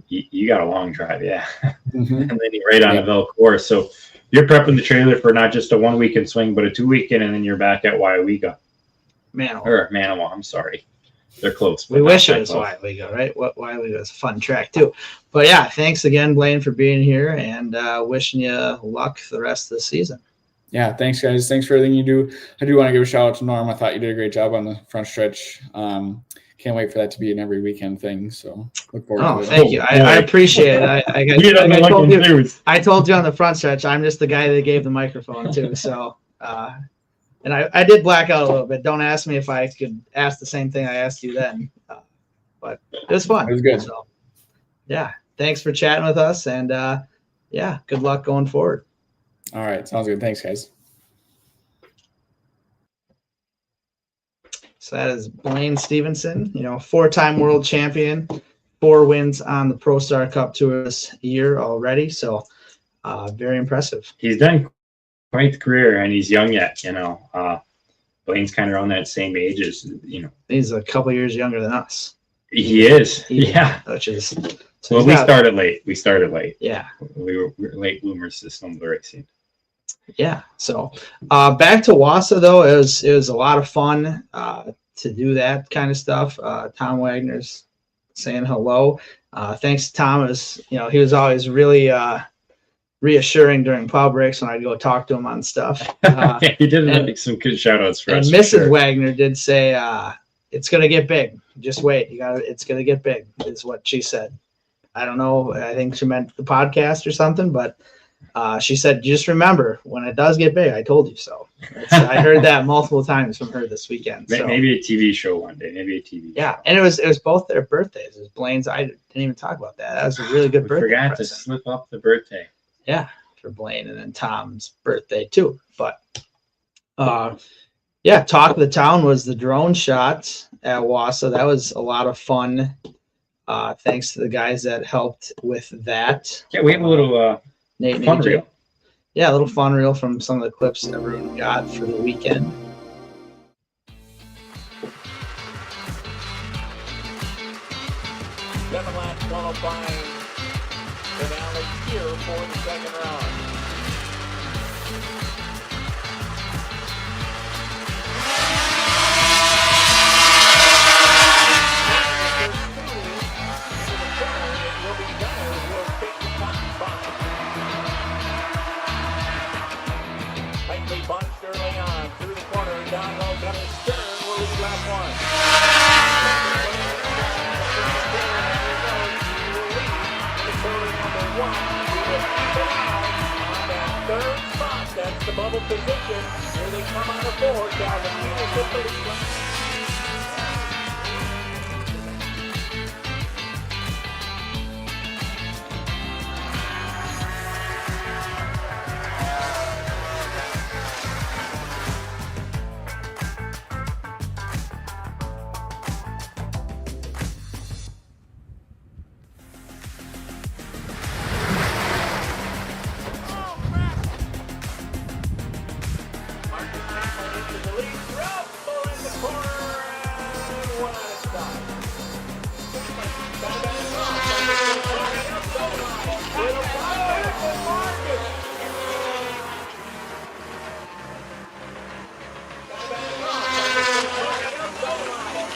You got a long drive, yeah. Mm-hmm. And then you're right on the Vel course. So you're prepping the trailer for not just a 1 weekend swing, but a 2 weekend, and then you're back at Waiwega. Manawa, I'm sorry. They're close. We wish it was Waiwega, right? Waiwega is a fun track too. But yeah, thanks again, Blaine, for being here, and wishing you luck the rest of the season. Yeah, thanks, guys. Thanks for everything you do. I do want to give a shout out to Norm. I thought you did a great job on the front stretch. Can't wait for that to be an every weekend thing. So look forward to it. Thank you. I appreciate it. I told you on the front stretch, I'm just the guy that gave the microphone to. So, and I did black out a little bit. Don't ask me if I could ask the same thing I asked you then. But it was fun. It was good. So, yeah. Thanks for chatting with us. And yeah, good luck going forward. All right. Sounds good. Thanks, guys. So that is Blaine Stephenson, 4-time world champion, 4 wins on the Pro Star Cup Tour this year already. So very impressive. He's done quite the career, and he's young yet. Blaine's kind of around that same age as, He's a couple years younger than us. He is. Yeah. Which is. So well, we started late. Yeah. We were late bloomers to snowmobile racing. Yeah. So back to Wassa though, it was a lot of fun to do that kind of stuff. Tom Wagner's saying hello. Thanks to Thomas. He was always really reassuring during pub breaks when I'd go talk to him on stuff. He did and- make some good shout outs for And us. Mrs. for sure. Wagner did say, it's going to get big. Just wait. It's going to get big is what she said. I don't know. I think she meant the podcast or something, but she said, just remember when it does get big, I told you so. I heard that multiple times from her this weekend. So. Maybe a TV show one day. Maybe a TV Yeah. show. And it was both their birthdays. It was Blaine's. I didn't even talk about that. That was a really good We birthday. forgot to present. slip up the birthday. Yeah, for Blaine, and then Tom's birthday too. But yeah, talk of the town was the drone shot at Wausau. That was a lot of fun. Thanks to the guys that helped with that. Yeah, we have a little Nate and fun AJ. reel. Yeah, a little fun reel from some of the clips everyone got for the weekend. Seven laps qualifying finale here for the second round. Tightly bunched early on through the corner, down low, Gunner's stern will lead lap one. Third spot, that's the bubble position. Here they come on the board. Calvin Peters with the lead. Marcus Hamlin into the lead. Trouble in the corner and one out of sight. Little fire for Marcus.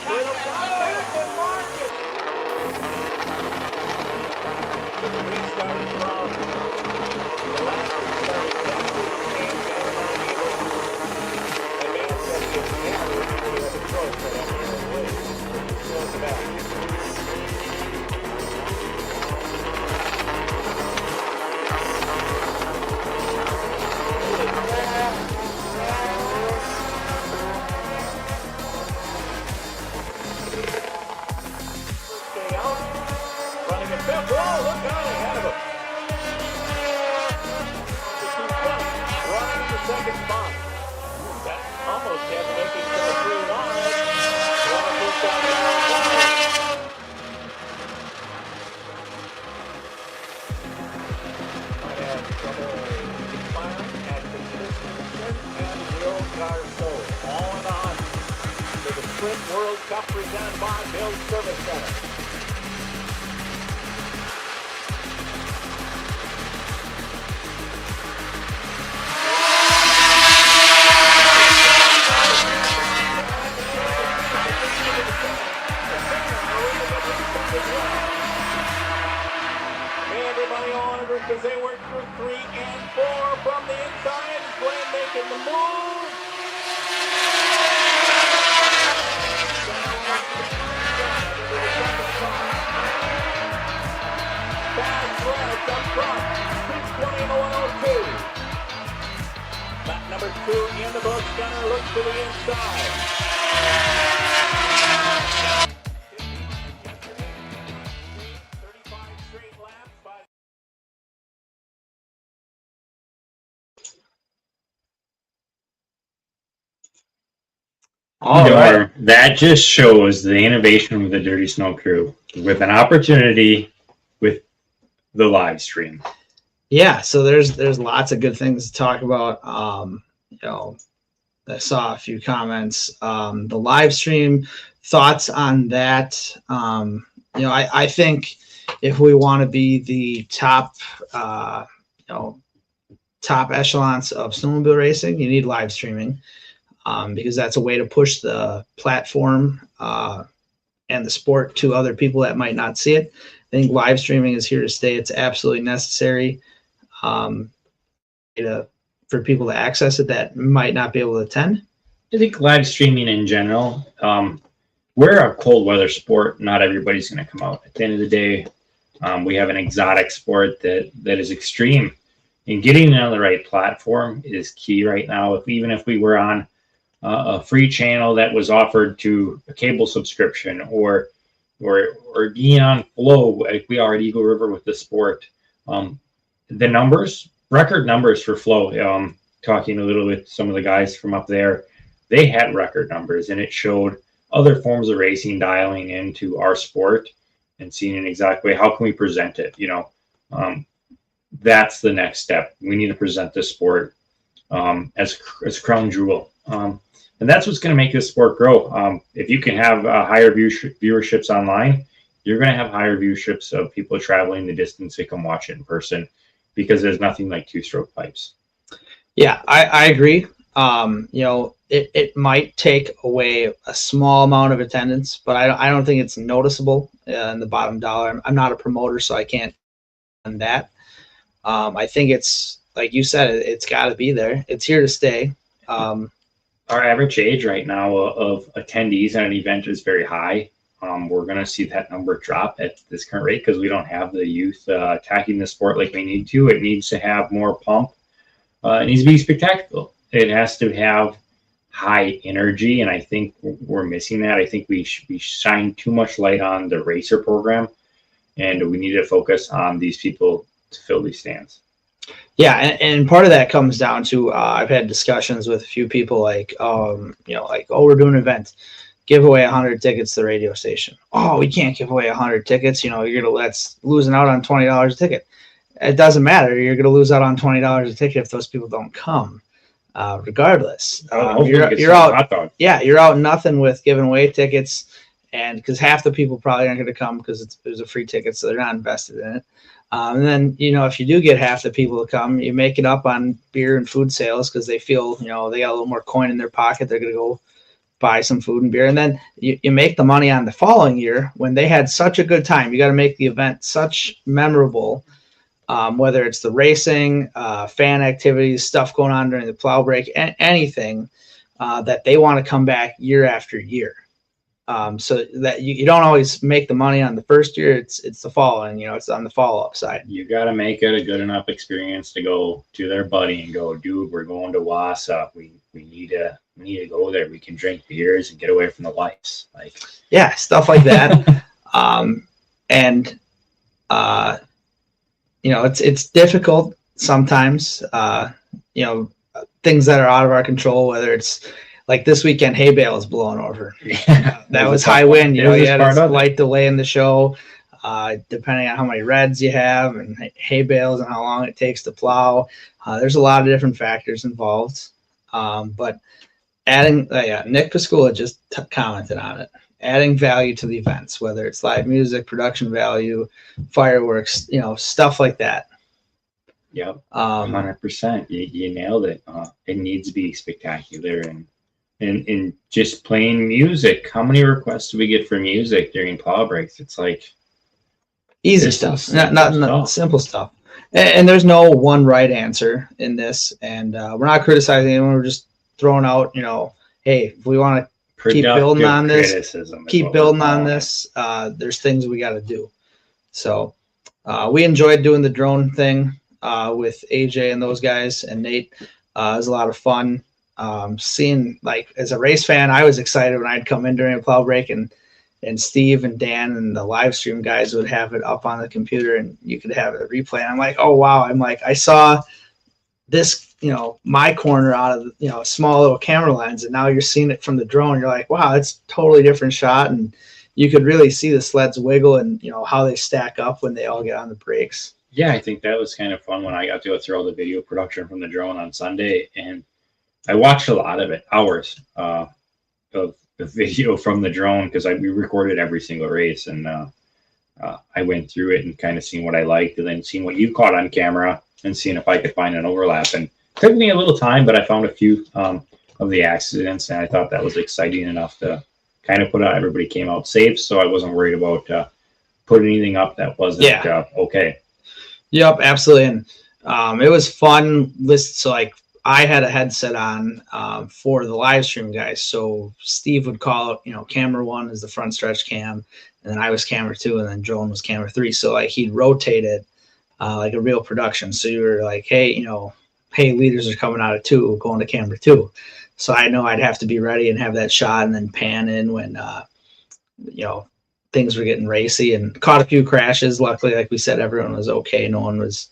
Little fire for Marcus. Restarted from the last restart. Running a fifth row, look out ahead of him. Running the second spot. That almost had to make it to the 3-1. Might have trouble firing at the Stephenson and Will Garceau. All in the hunt for the Sprint World Cup presented by Bill's Service Center. Everybody on because they work through 3 and 4 from the inside. Blaine making the move. Fast left up front. 620 to 102. Lap number 2 in the books. Gunner looks to the inside. 35 straight laps by All right. That just shows the innovation with the Dirty Snow Crew with an opportunity with the live stream. Yeah, so there's lots of good things to talk about. I saw a few comments. The live stream, thoughts on that. I think if we want to be the top echelons of snowmobile racing, you need live streaming. Because that's a way to push the platform and the sport to other people that might not see it. I think live streaming is here to stay. It's absolutely necessary. for people to access it that might not be able to attend? I think live streaming in general, we're a cold weather sport. Not everybody's going to come out. At the end of the day, we have an exotic sport that is extreme, and getting it on the right platform is key right now. Even if we were on a free channel that was offered to a cable subscription, or being on Flow like we are at Eagle River with the sport, the numbers, record numbers for Flow. Talking a little with some of the guys from up there, they had record numbers, and it showed other forms of racing dialing into our sport and seeing in exactly how can we present it. That's the next step. We need to present this sport as crown jewel, and that's what's going to make this sport grow. If you can have higher viewerships online, you're going to have higher viewerships of people traveling the distance to come watch it in person, because there's nothing like two-stroke pipes. Yeah, I agree. It might take away a small amount of attendance, but I don't think it's noticeable in the bottom dollar. I'm not a promoter, so I can't on that. I think it's, like you said, it's got to be there. It's here to stay. Our average age right now of attendees at an event is very high. We're going to see that number drop at this current rate because we don't have the youth attacking the sport like we need to. It needs to have more pump. It needs to be spectacular. It has to have high energy, and I think we're missing that. I think we shine too much light on the racer program, and we need to focus on these people to fill these stands. Yeah, and part of that comes down to I've had discussions with a few people like, we're doing an event, give away 100 tickets to the radio station. Oh, we can't give away 100 tickets. That's losing out on $20 a ticket. It doesn't matter. You're going to lose out on $20 a ticket if those people don't come, regardless. You're out. Yeah, you're out nothing with giving away tickets, and because half the people probably aren't going to come because it was a free ticket, so they're not invested in it. And then if you do get half the people to come, you make it up on beer and food sales because they feel they got a little more coin in their pocket. They're going to go buy some food and beer, and then you make the money on the following year when they had such a good time. You got to make the event such memorable. Whether it's the racing, fan activities, stuff going on during the plow break, anything that they want to come back year after year. So that you don't always make the money on the first year. It's the following, it's on the follow-up side. You got to make it a good enough experience to go to their buddy and go, dude, we're going to Wausau. We need to go there. We can drink beers and get away from the lights. Yeah, stuff like that. It's difficult sometimes, things that are out of our control, whether it's like this weekend, hay bale is blowing over. Yeah, that was high wind. You had a slight delay in the show, depending on how many reds you have and hay bales and how long it takes to plow. There's a lot of different factors involved. But adding, Nick Pascula just commented on it. Adding value to the events, whether it's live music, production value, fireworks, stuff like that. Yep, 100%. You nailed it. It needs to be spectacular, and just playing music. How many requests do we get for music during plow breaks? It's like easy stuff, not simple stuff. And there's no one right answer in this. And we're not criticizing anyone. We're just throwing out, hey, if we want to keep building on this, there's things we got to do. So we enjoyed doing the drone thing with AJ and those guys and Nate. It was a lot of fun. Seeing, as a race fan, I was excited when I'd come in during a plow break and Steve and Dan and the live stream guys would have it up on the computer and you could have a replay. And I'm like, oh wow. I'm like, I saw this, my corner out of, a small little camera lens, and now you're seeing it from the drone. You're like, wow, it's a totally different shot. And you could really see the sleds wiggle and, how they stack up when they all get on the brakes. Yeah, I think that was kind of fun when I got to go through all the video production from the drone on Sunday. And I watched a lot of it, hours of the video from the drone, because we recorded every single race. And I went through it and kind of seen what I liked, and then seeing what you caught on camera and seeing if I could find an overlap. And it took me a little time, but I found a few of the accidents, and I thought that was exciting enough to kind of put out. Everybody came out safe, so I wasn't worried about putting anything up that wasn't okay. Yep, absolutely. And It was fun. So like I had a headset on for the live stream guys. So Steve would call it, camera 1 is the front stretch cam, and then I was camera 2, and then Joan was camera 3. So like he'd rotated like a real production. So you were like, hey, hey, leaders are coming out of 2, going to camera 2. So I know I'd have to be ready and have that shot and then pan in when things were getting racy, and caught a few crashes. Luckily, like we said, everyone was okay. No one was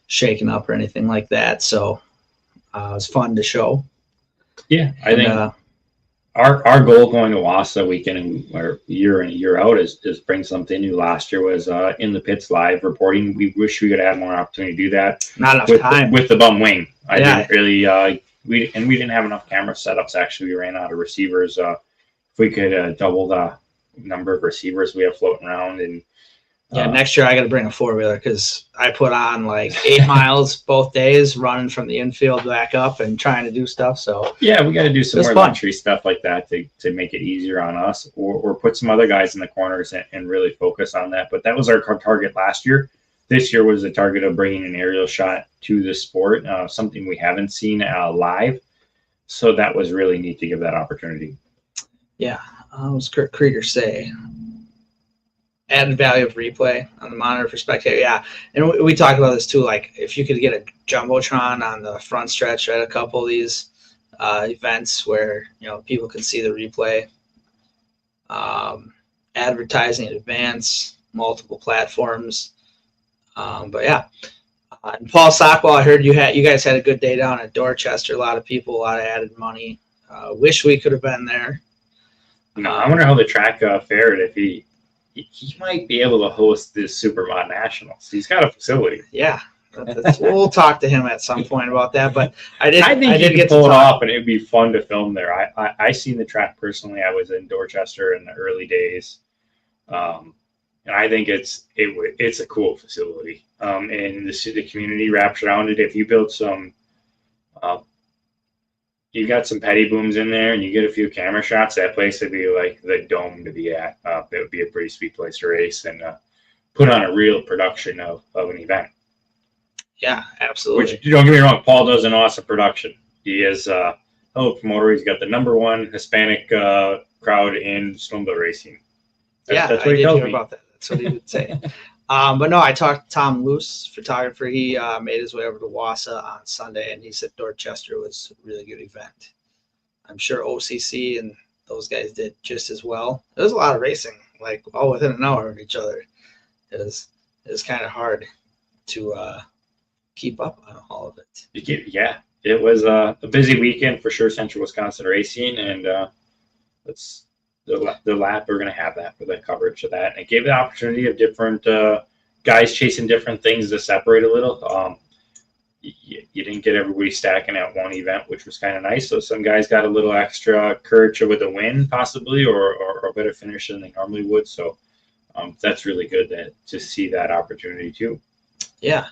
shaken up or anything like that. So it was fun to show. Yeah, I think our goal going to Wassa weekend or year in and year out is bring something new. Last year was in the pits live reporting. We wish we could have more opportunity to do that. Not enough time with the bum wing. I didn't really. We didn't have enough camera setups. Actually, we ran out of receivers. If we could double the number of receivers we have floating around, and next year I got to bring a 4-wheeler because I put on like 8 miles both days running from the infield back up and trying to do stuff. So yeah, we got to do some more luxury stuff like that to make it easier on us, or put some other guys in the corners and really focus on that. But that was our target last year. This year was the target of bringing an aerial shot to the sport, something we haven't seen live. So that was really neat to give that opportunity. Yeah, what was Kurt Krieger say? Added value of replay on the monitor for spectator. Yeah, and we talked about this too. Like if you could get a jumbotron on the front stretch at a couple of these events where people can see the replay, advertising in advance, multiple platforms. But yeah, and Paul Sockwell, I heard you guys had a good day down at Dorchester. A lot of people, a lot of added money. Wish we could have been there. I wonder how the track fared. If he might be able to host this Supermod Nationals. He's got a facility. Yeah, we'll talk to him at some point about that. But I think he could pull it off, and it'd be fun to film there. I seen the track personally. I was in Dorchester in the early days, and I think it's a cool facility. And the community wraps around it. If you build some. You got some petty booms in there and you get a few camera shots, that place would be like the dome to be at. It would be a pretty sweet place to race and put on a real production of an event. Yeah, absolutely. Which, don't get me wrong, Paul does an awesome production. He is a promoter. He's got the #1 Hispanic crowd in snowmobile racing. That's what he tells me about that. That's what he would say. But no, I talked to Tom Luce, photographer. He made his way over to Wassa on Sunday, and he said Dorchester was a really good event. I'm sure OCC and those guys did just as well. There was a lot of racing, like all within an hour of each other. It was kind of hard to keep up on all of it. Yeah, it was a busy weekend for sure. Central Wisconsin racing, and it's. The lap, we're going to have that for the coverage of that. And it gave the opportunity of different guys chasing different things to separate a little. You didn't get everybody stacking at one event, which was kind of nice. So some guys got a little extra courage with a win, possibly, or a better finish than they normally would. So that's really good to see that opportunity too. Yeah.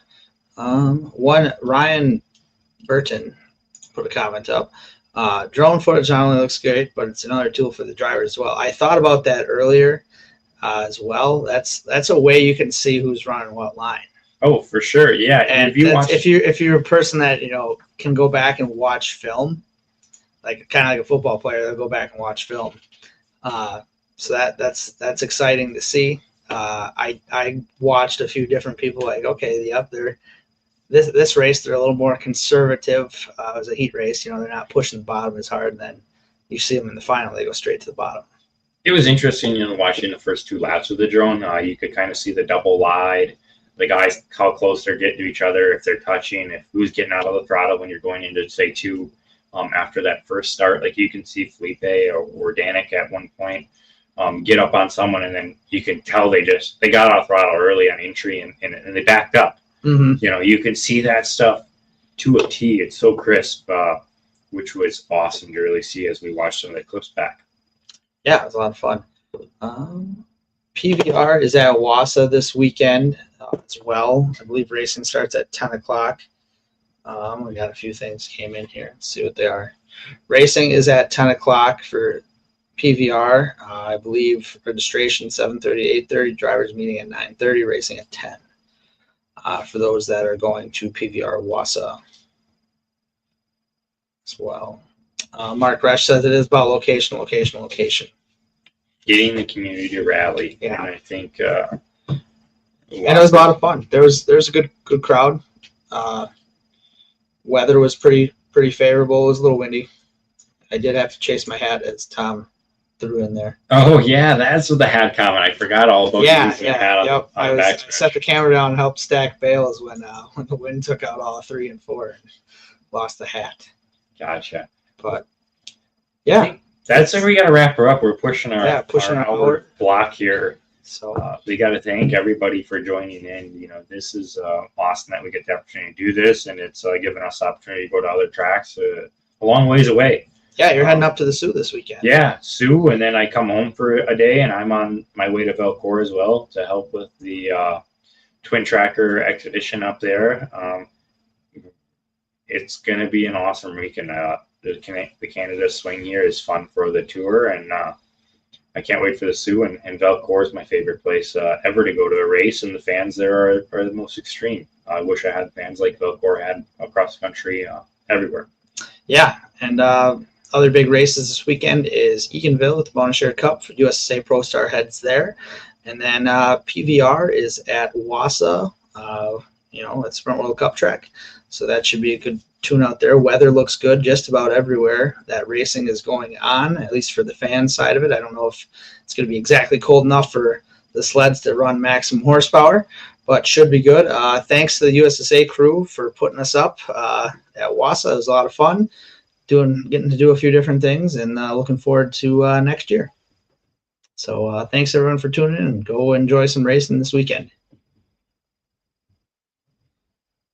Ryan Burton put a comment up. Drone footage not only looks great, but it's another tool for the driver as well. I thought about that earlier as well. That's a way you can see who's running what line. Oh, for sure, yeah. And if you're a person that can go back and watch film, like kind of like a football player, they'll go back and watch film. So that's exciting to see. I watched a few different people. Like, okay, yep, this race they're a little more conservative. It was a heat race, they're not pushing the bottom as hard. And then you see them in the final; they go straight to the bottom. It was interesting, watching the first 2 laps of the drone. You could kind of see the double wide, the guys how close they're getting to each other, if they're touching, if who's getting out of the throttle when you're going into say 2 after that first start. Like you can see Felipe or Danik at one point get up on someone, and then you can tell they got off throttle early on entry and they backed up. Mm-hmm. You can see that stuff to a T. It's so crisp, which was awesome to really see as we watched some of the clips back. Yeah, it was a lot of fun. PVR is at Wassa this weekend as well. I believe racing starts at 10 o'clock. We got a few things came in here. Let's see what they are. Racing is at 10 o'clock for PVR. I believe registration 7:30 to 8:30. Drivers meeting at 9:30. Racing at 10. for those that are going to PVR Wausau as well. Mark Resch says it is about location. Getting the community to rally. Yeah. And I think And it was a lot of fun. There's a good crowd. Weather was pretty favorable. It was a little windy. I did have to chase my hat as Tom threw in there. Oh yeah, that's what the hat comment. I forgot all about using the hat Yep. on I the back set the camera down and helped stack bales when the wind took out all 3 and 4 and lost the hat. Gotcha. But yeah, That's it. We got to wrap her up. We're pushing our our hour block here. so We got to thank everybody for joining in. You know, this is awesome that we get the opportunity to do this, and it's given us the opportunity to go to other tracks a long ways away. yeah, you're heading up to the Sioux this weekend. Yeah, Sioux, and then I come home for a day, and I'm on my way to Velcor as well to help with the Twin Tracker expedition up there. It's going to be an awesome weekend. The Canada swing here is fun for the tour, and I can't wait for the Sioux, and Velcor is my favorite place ever to go to a race, and the fans there are the most extreme. I wish I had fans like Velcor had across the country everywhere. Yeah, and other big races this weekend is Eganville at the Bonus Share Cup for USSA Pro Star heads there, and then PVR is at Wausau. At Sprint World Cup track, so that should be a good tune out there. Weather looks good just about everywhere that racing is going on, at least for the fan side of it. I don't know if it's going to be exactly cold enough for the sleds to run maximum horsepower, but should be good. Thanks to the USSA crew for putting us up at Wausau. It was a lot of fun getting to do a few different things, and looking forward to next year. So thanks everyone for tuning in, and go enjoy some racing this weekend.